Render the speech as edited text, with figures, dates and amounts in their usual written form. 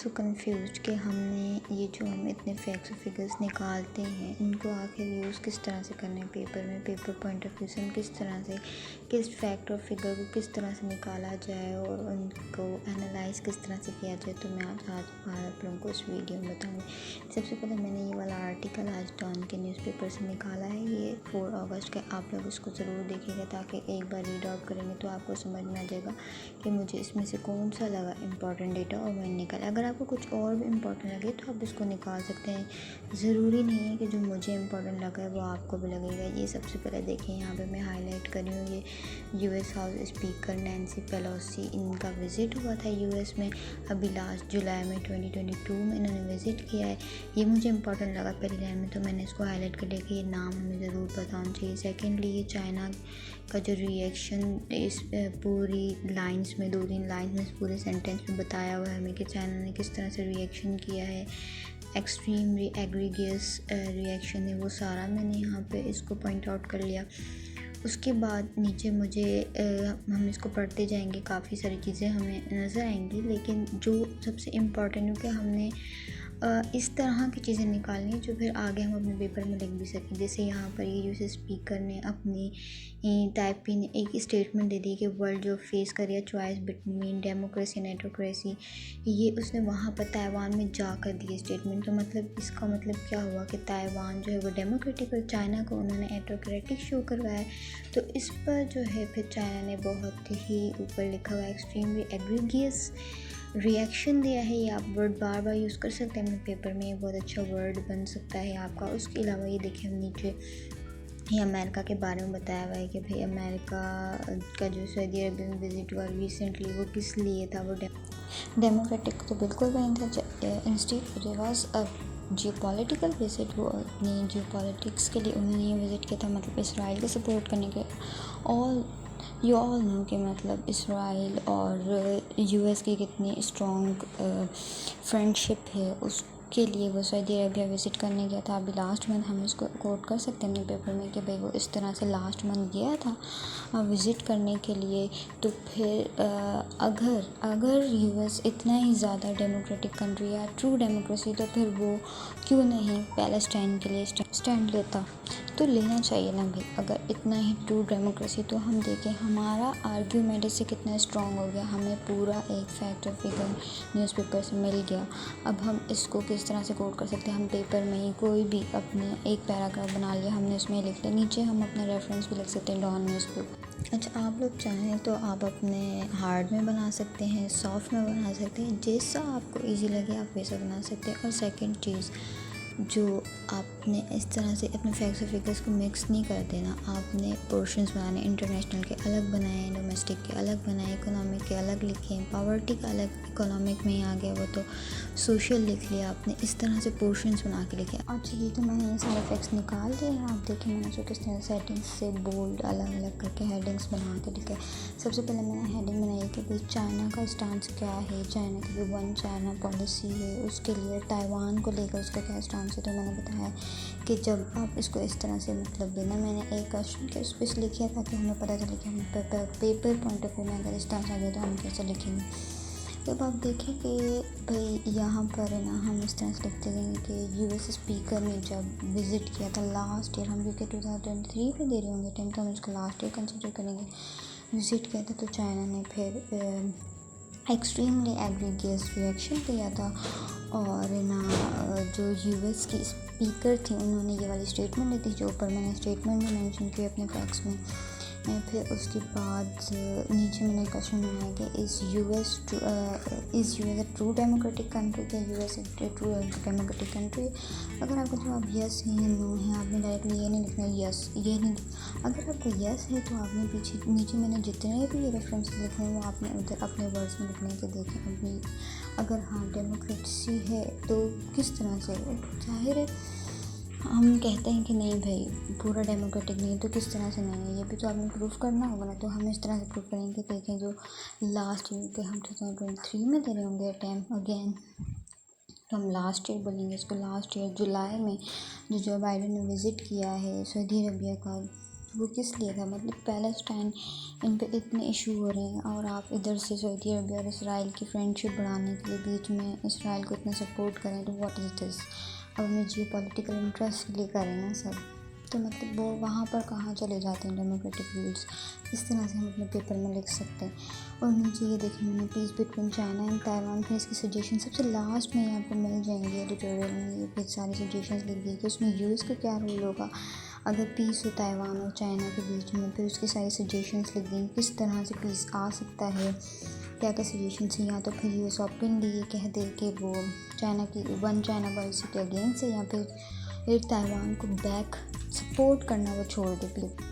सो confused कि हमने ये जो हम इतने फैक्ट्स और फिगर्स निकालते हैं इनको आखिर यूज़ किस तरह से करना है पेपर में, पेपर पॉइंट ऑफ व्यू से हम किस तरह से किस फैक्ट और फिगर को किस तरह से निकाला जाए और उनको एनालाइज किस तरह से किया जाए। तो मैं आज आप लोगों को इस वीडियो में बताऊँगी। सबसे पहले मैंने ये वाला आर्टिकल आज डॉन के न्यूज़पेपर से निकाला है, ये 4 अगस्त का। आप लोग इसको ज़रूर देखिएगा ताकि एक बार रीड आउट करेंगे तो आपको समझ में आ जाएगा कि मुझे इसमें से कौन सा लगा इंपॉर्टेंट डेटा और मैंने निकाला। अगर आपको कुछ और भी इम्पोर्टेंट लगे तो आप इसको निकाल सकते हैं, ज़रूरी नहीं है कि जो मुझे इम्पोर्टेंट लगा है वो आपको भी लगेगा। ये सबसे पहले देखें, यहाँ पे मैं हाईलाइट कर रही हूँ, ये US house speaker Nancy Pelosi, इनका विज़िट हुआ था यूएस में अभी लास्ट जुलाई में 2022 में इन्होंने विज़िट किया है। ये मुझे इंपॉर्टेंट लगा पहली लाइन में, तो मैंने इसको हाईलाइट कर लिया कि ये नाम हमें ज़रूर पता होना चाहिए। सेकेंडली, ये चाइना का जो रिएक्शन इस पूरी लाइंस में 2-3 लाइंस में इस पूरे सेंटेंस में बताया हुआ है हमें कि चाइना ने किस तरह से रिएक्शन किया है, एक्सट्रीम एग्रीगियस रिएक्शन है, वो सारा मैंने यहाँ पे इसको पॉइंट आउट कर लिया। उसके बाद नीचे मुझे हम इसको पढ़ते जाएंगे, काफ़ी सारी चीज़ें हमें नज़र आएंगी, लेकिन जो सबसे इम्पॉर्टेंट है कि हमने इस तरह की चीज़ें निकालनी है जो फिर आगे हम अपने पेपर में लिख भी सकें। जैसे यहाँ पर ये जो स्पीकर ने अपनी टाइपी ने एक स्टेटमेंट दे दी कि वर्ल्ड जो फेस कर रही है चॉइस बिटवीन डेमोक्रेसी एंड एटोक्रेसी, ये उसने वहाँ पर ताइवान में जाकर दी स्टेटमेंट। तो मतलब इसका मतलब क्या हुआ कि ताइवान जो है वो डेमोक्रेटिक और चाइना को उन्होंने एटोक्रेटिक शो करवाया है। तो इस पर जो है फिर चाइना ने बहुत ही ऊपर लिखा हुआ एक्सट्रीमली एग्रीगियस रिएक्शन दिया है। ये आप वर्ड बार बार यूज़ कर सकते हैं अपने पेपर में, ये बहुत अच्छा वर्ड बन सकता है आपका। उसके अलावा ये देखिए हम नीचे ये अमेरिका के बारे में बताया हुआ है कि भाई अमेरिका का जो सऊदी अरब में विज़िट हुआ रिसेंटली वो किस लिए था, वो डेमोक्रेटिक तो बिल्कुल भी नहीं था। Institute it was a geopolitical visit, वो अपनी जियोपॉलिटिक्स के लिए उन्होंने ये विज़िट किया था, मतलब इसराइल को सपोर्ट करने के। ऑल यू ऑल नो कि मतलब इसराइल और यूएस की कितनी स्ट्रॉन्ग फ्रेंडशिप है, उसके लिए वो सऊदी अरबिया विज़िट करने गया था अभी लास्ट मंथ। हम इसको कोट कर सकते हैं अपने पेपर में कि भाई वो इस तरह से लास्ट मंथ गया था विज़िट करने के लिए। तो फिर अगर यूएस इतना ही ज़्यादा डेमोक्रेटिक कंट्री या ट्रू डेमोक्रेसी, तो फिर वो क्यों नहीं पैलेस्टाइन के लिए स्टैंड लेता। तो लेना चाहिए ना भाई, अगर इतना ही ट्रू डेमोक्रेसी। तो हम देखें हमारा आर्ग्यूमेंट इससे कितना स्ट्रॉन्ग हो गया, हमें पूरा एक फैक्ट और फिगर न्यूज़पेपर से मिल गया। अब हम इसको किस तरह से कोट कर सकते हैं, हम पेपर में ही कोई भी अपने एक पैराग्राफ बना लिया, हमने उसमें लिख लिया, नीचे हम अपना रेफरेंस भी लिख सकते हैं डॉन न्यूज़पेपर। अच्छा, आप लोग चाहें तो आप अपने हार्ड में बना सकते हैं, सॉफ्ट में बना सकते हैं, जैसा आपको ईजी लगे आप वैसा बना सकते हैं। और सेकंड चीज़, जो आपने इस तरह से अपने फैक्ट्स और फिगर्स को मिक्स नहीं कर देना, आपने पोर्शंस बनाने, इंटरनेशनल के अलग बनाए, डोमेस्टिक के अलग बनाए, इकोनॉमिक के अलग लिखे, पॉवर्टी का अलग, इकोनॉमिक में ही आ गया वो तो सोशल लिख लिया आपने, इस तरह से पोर्शंस बना के लिखे। अच्छा, ये तो मैंने ये सारे फैक्ट्स निकाल दिए हैं, आप देखें मैंने जो किस तरह सेटिंग्स से बोल्ड अलग अलग करके हेडिंग्स बना के लिखे। सबसे पहले मैंने हेडिंग बनाई कि भाई चाइना का स्टांस क्या है, चाइना की जो वन चाइना पॉलिसी है उसके लिए ताइवान को लेकर उसका क्या स्टांस है। तो मैंने बताया कि जब आप इसको इस तरह से मतलब देना, मैंने एक क्वेश्चन के उस पर लिखा था कि हमें पता चले कि हम पेपर पॉइंट ऑफ व्यू में अगर स्टांस आ गया तो हम कैसे लिखेंगे। जब आप देखें कि भाई यहाँ पर है ना, हम इस तरह से लिखते हैं कि यूएस स्पीकर ने जब विज़िट किया था लास्ट ईयर, हम क्योंकि 2023 में दे रहे होंगे टाइम, तो हम इसको लास्ट ईयर कंसिडर करेंगे, विज़िट किया था। तो चाइना ने फिर एक्सट्रीमली एग्रीगियस रिएक्शन दिया था और ना जो यूएस की स्पीकर थी उन्होंने ये वाली स्टेटमेंट दी थी, जो ऊपर मैंने स्टेटमेंट में मेंशन की अपने फैक्ट्स में। फिर उसके बाद नीचे मैंने क्वेश्चन बनाया कि is US a true democratic country, क्या यूएस एक ट्रू डेमोक्रेटिक कंट्री। अगर आपका जवाब यस है या नो है, आपने डायरेक्टली ये नहीं लिखना यस, ये नहीं। अगर आपका यस है तो आपने पीछे नीचे मैंने जितने भी रेफरेंस लिखे हैं वो आपने उधर अपने वर्ड्स में लिखने के देखें अपनी। अगर हाँ डेमोक्रेसी है तो किस तरह से, जाहिर है हम कहते हैं कि नहीं भाई पूरा डेमोक्रेटिक नहीं है, तो किस तरह से नहीं है ये भी तो आपने प्रूफ करना होगा ना। तो हम इस तरह से प्रूफ करेंगे, देखें जो लास्ट ईयर के हम 2023 में दे रहे होंगे टाइम अगेन, तो हम लास्ट ईयर बोलेंगे इसको। लास्ट ईयर जुलाई में जो बाइडेन ने विज़िट किया है सऊदी अरबिया का, वो किस लिए था? मतलब पैलेस्टाइन इन पे इतने इशू हो रहे हैं और आप इधर से सऊदी अरबिया और इसराइल की फ्रेंडशिप बढ़ाने के लिए बीच में इसराइल को इतना सपोर्ट करें, तो व्हाट इज़ दिस? अब अपने जियो पॉलिटिकल इंटरेस्ट के लिए करें ना सब, तो मतलब वो वहाँ पर कहाँ चले जाते हैं डेमोक्रेटिक रूल्स? इस तरह से हम अपने पेपर में लिख सकते हैं। और नीचे ये देखिए मैंने peace between China and Taiwan, फिर इसकी सजेशन सबसे लास्ट में यहाँ पर मिल जाएंगी एडिटोरियल में, ये फिर सारी सजेशंस लिख दी कि उसमें यूएस का क्या रोल होगा अगर पीस हो ताइवान और चाइना के बीच में। फिर उसकी सारी सजेशंस लिख दी किस तरह से पीस आ सकता है, क्या क्या सजेशंस हैं। या तो फिर यूएस ओपनली ये कह दे कि वो चाइना की वन चाइना पॉलिसी के अगेंस्ट है, या फिर ताइवान को बैक सपोर्ट करना वो छोड़ दे।